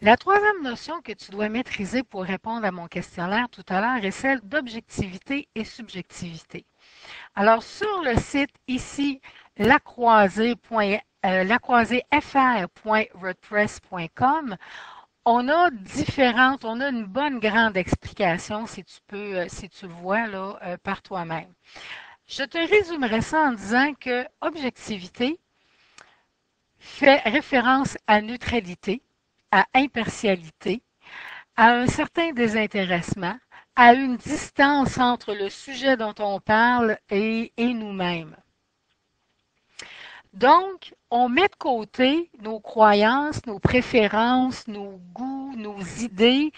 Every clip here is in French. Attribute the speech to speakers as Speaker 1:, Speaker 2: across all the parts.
Speaker 1: La troisième notion que tu dois maîtriser pour répondre à mon questionnaire tout à l'heure est celle d'objectivité et subjectivité. Alors, sur le site ici, lacroiséfr.wordpress.com, on a une bonne grande explication si tu peux, si tu le vois là, par toi-même. Je te résumerai ça en disant que objectivité fait référence à neutralité, à impartialité, à un certain désintéressement, à une distance entre le sujet dont on parle et nous-mêmes. Donc, on met de côté nos croyances, nos préférences, nos goûts, nos idées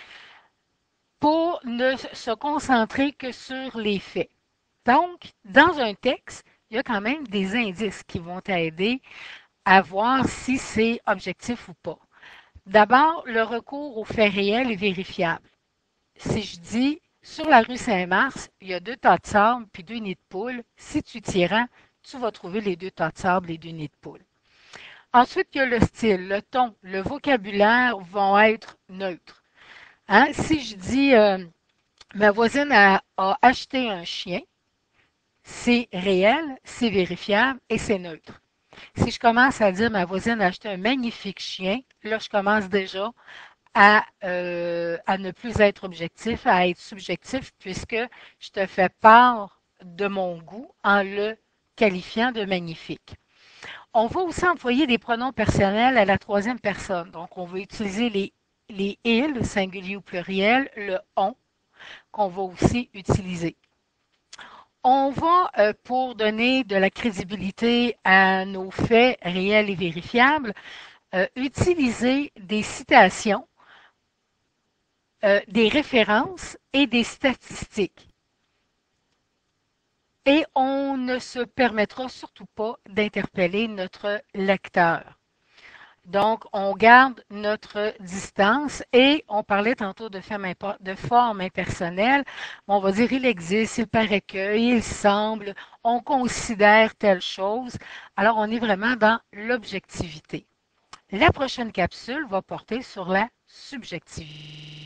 Speaker 1: pour ne se concentrer que sur les faits. Donc, dans un texte, il y a quand même des indices qui vont t'aider à voir si c'est objectif ou pas. D'abord, le recours aux faits réels est vérifiable. Si je dis sur la rue Saint-Mars, il y a deux tas de sable puis deux nids de poules, si tu t'y rends, tu vas trouver les deux tas de sable, les deux nids de poules. Ensuite, il y a le style, le ton, le vocabulaire vont être neutres. Hein? Si je dis ma voisine a acheté un chien, c'est réel, c'est vérifiable et c'est neutre. Si je commence à dire ma voisine a acheté un magnifique chien, là, je commence déjà à ne plus être objectif, à être subjectif, puisque je te fais part de mon goût en le qualifiant de magnifique. On va aussi employer des pronoms personnels à la troisième personne. Donc, on va utiliser les ils, singulier ou pluriel, le on, qu'on va aussi utiliser. On va, pour donner de la crédibilité à nos faits réels et vérifiables, utiliser des citations, des références et des statistiques. Et on ne se permettra surtout pas d'interpeller notre lecteur. Donc, on garde notre distance et on parlait tantôt de forme impersonnelle. On va dire il existe, il paraît que, il semble, on considère telle chose. Alors, on est vraiment dans l'objectivité. La prochaine capsule va porter sur la subjectivité.